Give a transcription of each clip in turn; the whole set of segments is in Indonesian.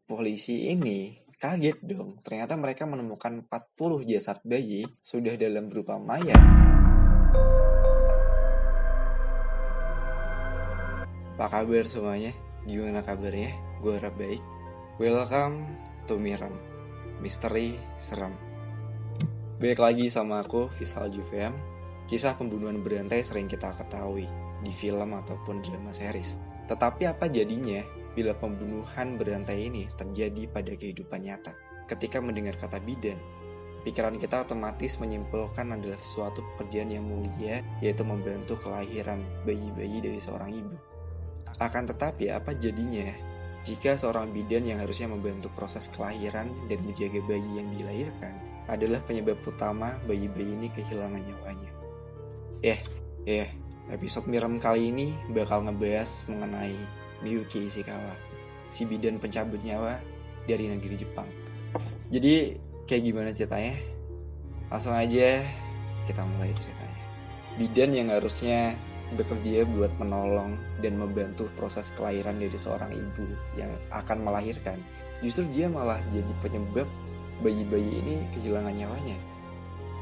Polisi ini kaget dong, ternyata mereka menemukan 40 jasad bayi sudah dalam berupa mayat. Apa kabar semuanya? Gimana kabarnya? Gue harap baik. Welcome to Miram, Misteri Seram. Baik lagi sama aku, Visal Jufeam. Kisah pembunuhan berantai sering kita ketahui di film ataupun drama series. Tetapi apa jadinya bila pembunuhan berantai ini terjadi pada kehidupan nyata? Ketika mendengar kata bidan, pikiran kita otomatis menyimpulkan adalah suatu pekerjaan yang mulia, yaitu membantu kelahiran bayi-bayi dari seorang ibu. Akan tetapi apa jadinya jika seorang bidan yang harusnya membantu proses kelahiran dan menjaga bayi yang dilahirkan adalah penyebab utama bayi-bayi ini kehilangan nyawanya? Episode Miram kali ini bakal ngebahas mengenai Miyuki Ishikawa, si bidan pencabut nyawa dari negeri Jepang. Jadi kayak gimana ceritanya? Langsung aja kita mulai ceritanya. Bidan yang harusnya bekerja buat menolong dan membantu proses kelahiran dari seorang ibu yang akan melahirkan, justru dia malah jadi penyebab bayi-bayi ini kehilangan nyawanya.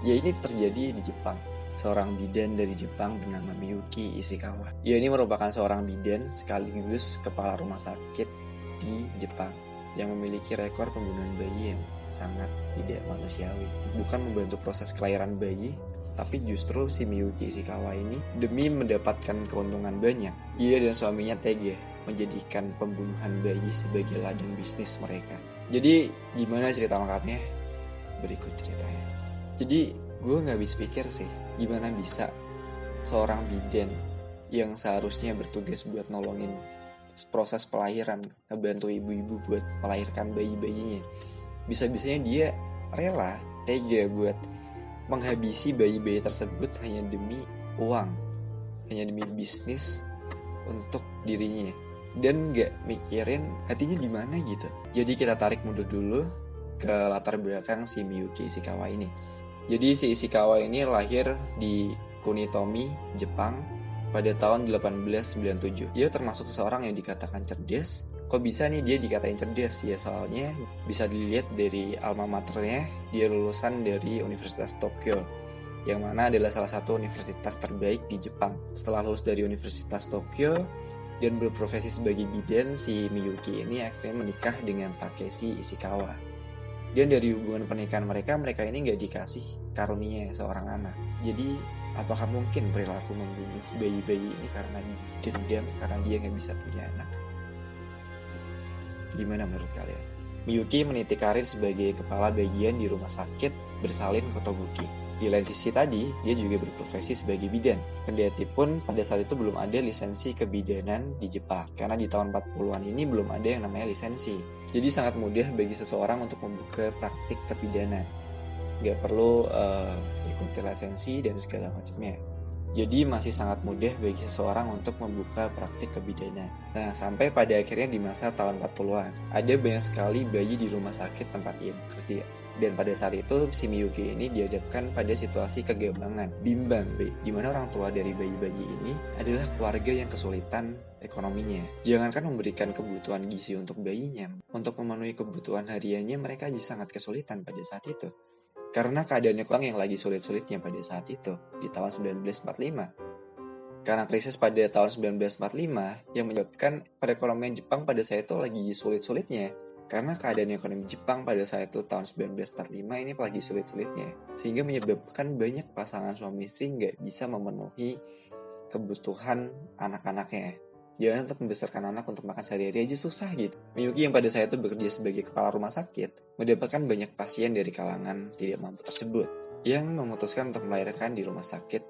Ya, ini terjadi di Jepang. Seorang bidan dari Jepang bernama Miyuki Ishikawa. Ya, ini merupakan seorang bidan sekaligus kepala rumah sakit di Jepang yang memiliki rekor pembunuhan bayi yang sangat tidak manusiawi. Bukan membantu proses kelahiran bayi, tapi justru si Miyuki Ishikawa ini demi mendapatkan keuntungan banyak, ia dan suaminya tega menjadikan pembunuhan bayi sebagai ladang bisnis mereka. Jadi gimana cerita lengkapnya? Berikut ceritanya. Jadi gue gak habis pikir sih, gimana bisa seorang bidan yang seharusnya bertugas buat nolongin proses pelahiran, ngebantu ibu-ibu buat melahirkan bayi-bayinya, bisa-bisanya dia rela tega buat menghabisi bayi-bayi tersebut hanya demi uang, hanya demi bisnis untuk dirinya, dan gak mikirin hatinya gimana gitu. Jadi kita tarik mundur dulu ke latar belakang si Miyuki Ishikawa ini. Jadi si Ishikawa ini lahir di Kunitomi, Jepang pada tahun 1897. Ia termasuk seseorang yang dikatakan cerdas. Kok bisa nih dia dikatain cerdas? Ya soalnya bisa dilihat dari alma maternya, dia lulusan dari Universitas Tokyo, yang mana adalah salah satu universitas terbaik di Jepang. Setelah lulus dari Universitas Tokyo dan berprofesi sebagai bidan, si Miyuki ini akhirnya menikah dengan Takeshi Ishikawa. Dan dari hubungan pernikahan mereka ini gak dikasih karunia seorang anak. Jadi apakah mungkin perilaku membunuh bayi-bayi ini karena dendam, karena dia gak bisa punya anak? Gimana menurut kalian? Miyuki meniti karir sebagai kepala bagian di rumah sakit bersalin Kotobuki. Di lain sisi tadi, dia juga berprofesi sebagai bidan. Kendati pun pada saat itu belum ada lisensi kebidanan di Jepang, karena di tahun 40-an ini belum ada yang namanya lisensi. Jadi sangat mudah bagi seseorang untuk membuka praktik kebidanan. Gak perlu ikuti lisensi dan segala macamnya. Jadi masih sangat mudah bagi seseorang untuk membuka praktik kebidanan. Nah, sampai pada akhirnya di masa tahun 40-an, ada banyak sekali bayi di rumah sakit tempat ia bekerja. Dan pada saat itu, si Miyuki ini dihadapkan pada situasi kegambangan, bimbang, di mana orang tua dari bayi-bayi ini adalah keluarga yang kesulitan ekonominya. Jangankan memberikan kebutuhan gizi untuk bayinya, untuk memenuhi kebutuhan hariannya mereka aja sangat kesulitan pada saat itu. Karena keadaan Jepang yang lagi sulit-sulitnya pada saat itu, di tahun 1945. Karena krisis pada tahun 1945 yang menyebabkan perekonomian Jepang pada saat itu lagi sulit-sulitnya. Karena keadaan ekonomi Jepang pada saat itu tahun 1945 ini lagi sulit-sulitnya. Sehingga menyebabkan banyak pasangan suami istri nggak bisa memenuhi kebutuhan anak-anaknya. Jangan untuk membesarkan anak untuk makan sehari-hari aja susah gitu. Miyuki yang pada saat itu bekerja sebagai kepala rumah sakit mendapatkan banyak pasien dari kalangan tidak mampu tersebut yang memutuskan untuk melahirkan di rumah sakit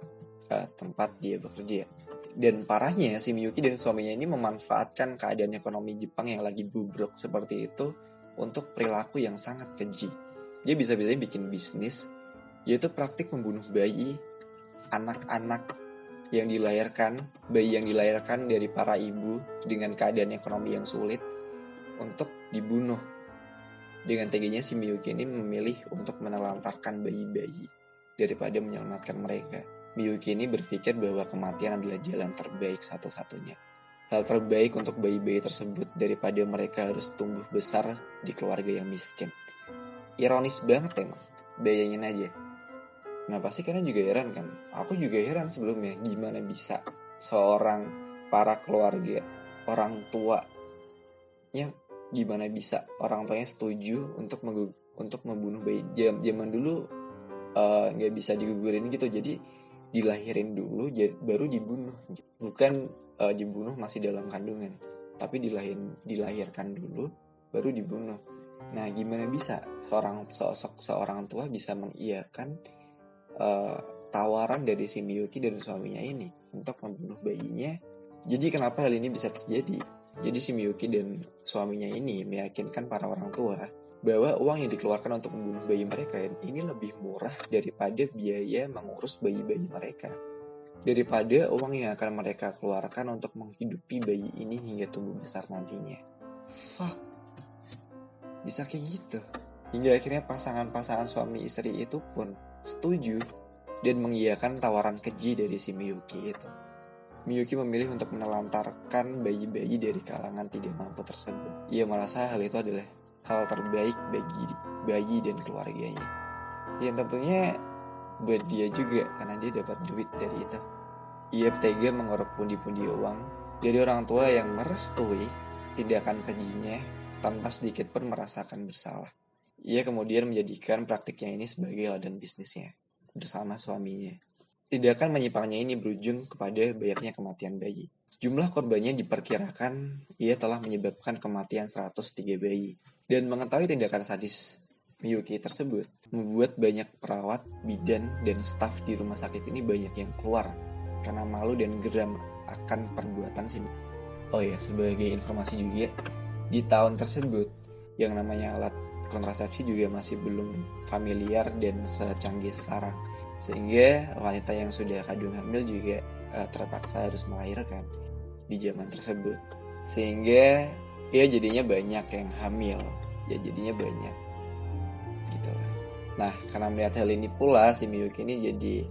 tempat dia bekerja. Dan parahnya si Miyuki dan suaminya ini memanfaatkan keadaan ekonomi Jepang yang lagi bobrok seperti itu untuk perilaku yang sangat keji. Dia bisa-bisanya bikin bisnis, yaitu praktik membunuh bayi, anak-anak yang dilahirkan, bayi yang dilahirkan dari para ibu dengan keadaan ekonomi yang sulit untuk dibunuh. Dengan teganya si Miyuki ini memilih untuk menelantarkan bayi-bayi daripada menyelamatkan mereka. Miyuki ini berpikir bahwa kematian adalah jalan terbaik satu-satunya. hal terbaik untuk bayi-bayi tersebut daripada mereka harus tumbuh besar di keluarga yang miskin. Ironis banget emang, bayangin aja. Nah pasti kalian juga heran kan? Aku juga heran sebelumnya, gimana bisa seorang para keluarga, orang tuanya, gimana bisa orang tuanya setuju untuk membunuh bayi. Zaman dulu nggak bisa digugurin gitu, jadi dilahirin dulu baru dibunuh, bukan dibunuh masih dalam kandungan, tapi dilahirkan dulu baru dibunuh. Nah gimana bisa seorang tua bisa mengiyakan tawaran dari si Miyuki dan suaminya ini untuk membunuh bayinya? Jadi kenapa hal ini bisa terjadi? Jadi si Miyuki dan suaminya ini meyakinkan para orang tua bahwa uang yang dikeluarkan untuk membunuh bayi mereka ini lebih murah daripada biaya mengurus bayi-bayi mereka, daripada uang yang akan mereka keluarkan untuk menghidupi bayi ini hingga tumbuh besar nantinya. Fuck, bisa kayak gitu. Hingga akhirnya pasangan-pasangan suami istri itu pun setuju dan mengiyakan tawaran keji dari si Miyuki itu. Miyuki memilih untuk menelantarkan bayi-bayi dari kalangan tidak mampu tersebut. Ia merasa hal itu adalah hal terbaik bagi bayi dan keluarganya. Yang tentunya buat dia juga, karena dia dapat duit dari itu. Ia tega mengorok pundi-pundi uang dari orang tua yang merestui tindakan kejinya tanpa sedikit pun merasakan bersalah. Ia kemudian menjadikan praktiknya ini sebagai ladang bisnisnya bersama suaminya. Tindakan menyimpangnya ini berujung kepada banyaknya kematian bayi. Jumlah korbannya diperkirakan ia telah menyebabkan kematian 103 bayi. Dan mengetahui tindakan sadis Miyuki tersebut membuat banyak perawat, bidan, dan staf di rumah sakit ini banyak yang keluar karena malu dan geram akan perbuatan si. Oh ya, sebagai informasi juga, di tahun tersebut yang namanya alat kontrasepsi juga masih belum familiar dan secanggih sekarang, sehingga wanita yang sudah kandung hamil juga terpaksa harus melahirkan di zaman tersebut, sehingga ya jadinya banyak yang hamil, ya jadinya banyak gitu lah. Nah karena melihat hal ini pula, si Miyuki ini jadi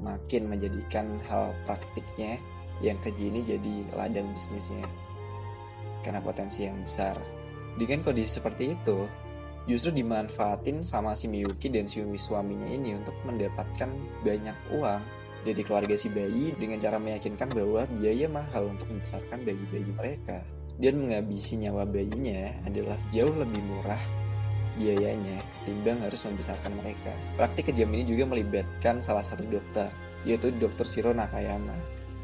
makin menjadikan hal praktiknya yang keji ini jadi ladang bisnisnya karena potensi yang besar. Dengan kondisi seperti itu, justru dimanfaatin sama si Miyuki dan si suaminya ini untuk mendapatkan banyak uang dari keluarga si bayi dengan cara meyakinkan bahwa biaya mahal untuk membesarkan bayi-bayi mereka dan menghabisi nyawa bayinya adalah jauh lebih murah biayanya ketimbang harus membesarkan mereka. Praktik kejam ini juga melibatkan salah satu dokter, yaitu Dr. Shiro Nakayama,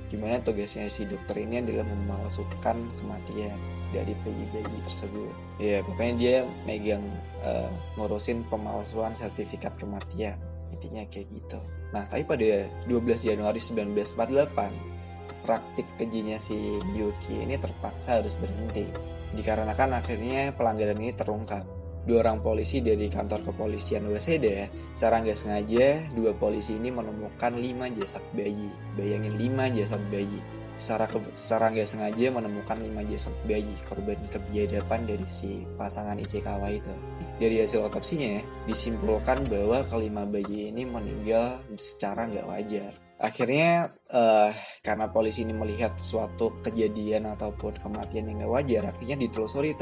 di mana tugasnya si dokter ini adalah memalsukan kematian dari bayi-bayi tersebut. Ya pokoknya dia megang ngurusin pemalsuan sertifikat kematian, intinya kayak gitu. Nah tapi pada 12 Januari 1948 praktik kejinya si Miyuki ini terpaksa harus berhenti dikarenakan akhirnya pelanggaran ini terungkap. 2 orang polisi dari kantor kepolisian Waseda secara nggak sengaja 2 polisi ini menemukan 5 jasad bayi. Bayangin 5 jasad bayi. Secara nggak sengaja menemukan 5 jasad bayi korban kebiadaban dari si pasangan Ishikawa itu. Dari hasil otopsinya disimpulkan bahwa kelima bayi ini meninggal secara nggak wajar. Akhirnya karena polisi ini melihat suatu kejadian ataupun kematian yang nggak wajar, akhirnya ditelusuri,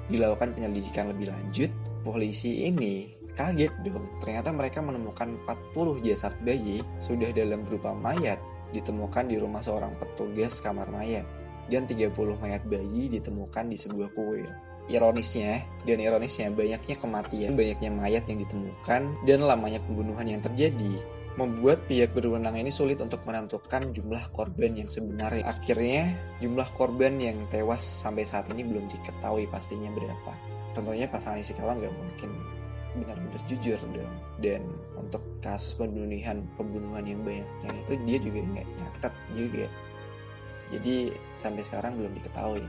dilakukan penyelidikan lebih lanjut. Polisi ini kaget dong, ternyata mereka menemukan 40 jasad bayi sudah dalam berupa mayat ditemukan di rumah seorang petugas kamar mayat, dan 30 mayat bayi ditemukan di sebuah kuil. Ironisnya banyaknya kematian, banyaknya mayat yang ditemukan, dan lamanya pembunuhan yang terjadi membuat pihak berwenang ini sulit untuk menentukan jumlah korban yang sebenarnya. Akhirnya jumlah korban yang tewas sampai saat ini belum diketahui pastinya berapa. Tentunya pasangan Ishikawa nggak mungkin benar-benar jujur dong. Dan untuk kasus pembunuhan yang banyaknya itu dia juga nggak nyatet juga. Jadi sampai sekarang belum diketahui.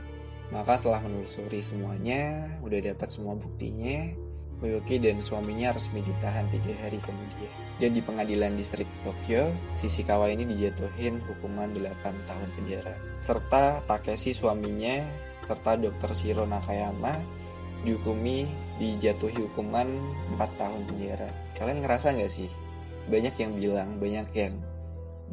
Maka setelah menelusuri semuanya, udah dapat semua buktinya, Miyuki dan suaminya resmi ditahan 3 hari kemudian. Dan di pengadilan distrik Tokyo, Ishikawa ini dijatuhin hukuman 8 tahun penjara. Serta Takeshi suaminya, serta Dr. Shiro Nakayama dijatuhi hukuman 4 tahun penjara. Kalian ngerasa gak sih? Banyak yang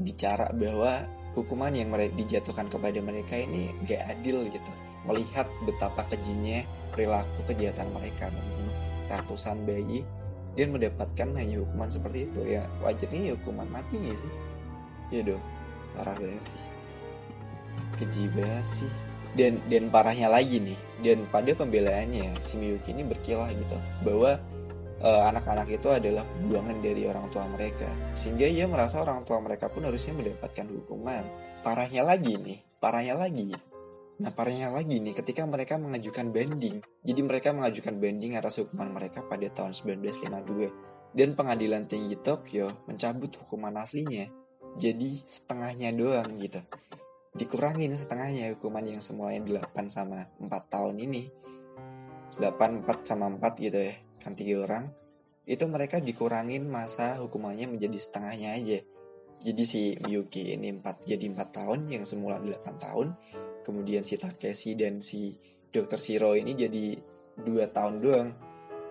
bicara bahwa hukuman yang mereka dijatuhkan kepada mereka ini gak adil gitu. Melihat betapa kejinya perilaku kejahatan mereka membunuh ratusan bayi dan mendapatkan hanya hukuman seperti itu, ya wajarnya ya hukuman mati gak sih? Ya dong, parah banget sih, keji banget sih. Dan parahnya lagi nih, dan pada pembelaannya si Miyuki ini berkilah gitu bahwa anak-anak itu adalah buangan dari orang tua mereka, sehingga ia merasa orang tua mereka pun harusnya mendapatkan hukuman. Parahnya lagi nih, parahnya lagi nih ketika mereka mengajukan banding. Jadi mereka mengajukan banding atas hukuman mereka pada tahun 1952, dan pengadilan tinggi Tokyo mencabut hukuman aslinya, jadi setengahnya doang gitu. Dikurangin setengahnya hukuman yang semuanya 8 sama 4 tahun ini. 8, 4 sama 4 gitu ya, kan 3 orang. Itu mereka dikurangin masa hukumannya menjadi setengahnya aja. Jadi si Miyuki ini jadi 4 tahun yang semula 8 tahun. Kemudian si Takeshi dan si Dr. Shiro ini jadi 2 tahun doang.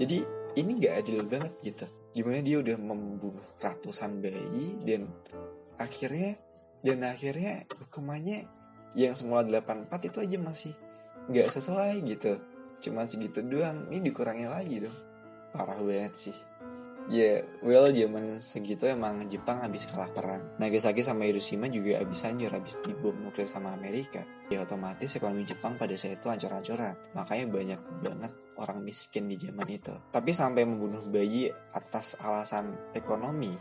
Jadi ini gak adil banget gitu. Gimana dia udah membunuh ratusan bayi dan akhirnya hukumannya yang semula 84 itu aja masih gak sesuai gitu. Cuman segitu doang, ini dikurangin lagi dong. Parah banget sih. Ya, zaman segitu emang Jepang habis kalah perang. Nagasaki sama Hiroshima juga habis hancur, habis dibom nuklir sama Amerika. Ya otomatis ekonomi Jepang pada saat itu hancur-hancuran. Makanya banyak banget orang miskin di zaman itu. Tapi sampai membunuh bayi atas alasan ekonomi,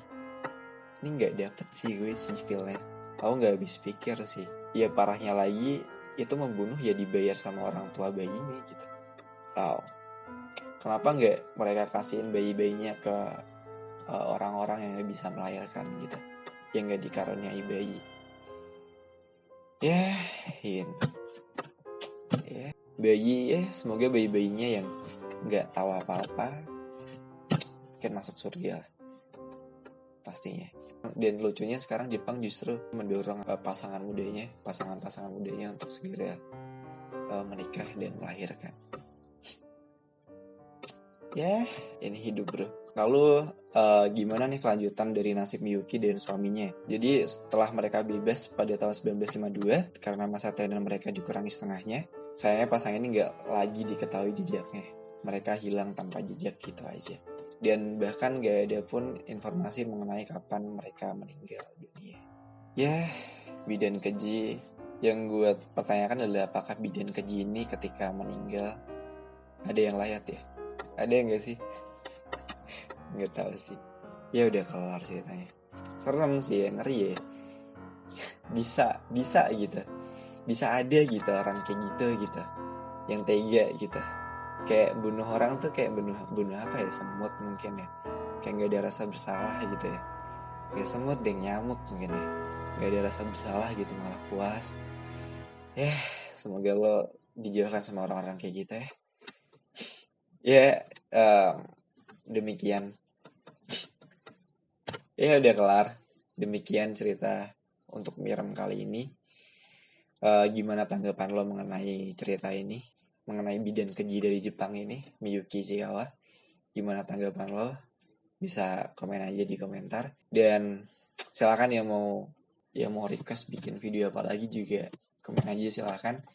ini nggak dapet sih gue sih feelnya. Aku nggak habis pikir sih. Ya parahnya lagi, itu membunuh ya dibayar sama orang tua bayinya gitu. Kenapa nggak mereka kasihin bayi-bayinya ke orang-orang yang gak bisa melahirkan gitu, yang gak dikaruniai bayi. Bayi semoga bayi-bayinya yang gak tahu apa-apa mungkin masuk surga lah pastinya. Dan lucunya sekarang Jepang justru mendorong pasangan mudanya untuk segera menikah dan melahirkan. Ini hidup bro. Lalu gimana nih kelanjutan dari nasib Miyuki dan suaminya? Jadi setelah mereka bebas pada tahun 1952 karena masa tahanan mereka dikurangi setengahnya, sayangnya pasangan ini nggak lagi diketahui jejaknya. Mereka hilang tanpa jejak gitu aja. Dan bahkan gak ada pun informasi mengenai kapan mereka meninggal dunia. Bidan keji. Yang gue pertanyakan adalah apakah bidan keji ini ketika meninggal ada yang layak ya? Ada yang gak sih? Nggak tahu sih. Ya udah kelar ceritanya. Serem sih ya, ngeri ya. Bisa gitu. Bisa ada gitu orang kayak gitu. Yang tega gitu. Kayak bunuh orang tuh kayak bunuh apa ya? Semut mungkin ya. Kayak nggak ada rasa bersalah gitu ya. Kayak semut deh, nyamuk mungkin ya. Nggak ada rasa bersalah gitu, malah puas. Semoga lo dijauhkan sama orang-orang kayak gitu ya. Demikian. Udah kelar. Demikian cerita untuk Miram kali ini. Gimana tanggapan lo mengenai cerita ini? Mengenai bidan keji dari Jepang ini, Miyuki Ishikawa. Gimana tanggapan lo? Bisa komen aja di komentar. Dan silakan yang mau request bikin video apa lagi juga komen aja silakan.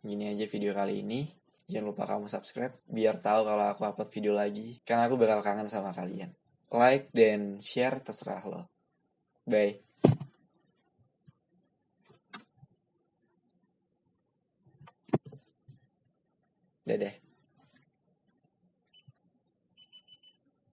Gini aja video kali ini. Jangan lupa kamu subscribe biar tahu kalau aku upload video lagi. Karena aku bakal kangen sama kalian. Like dan share terserah lo. Bye. Dadah.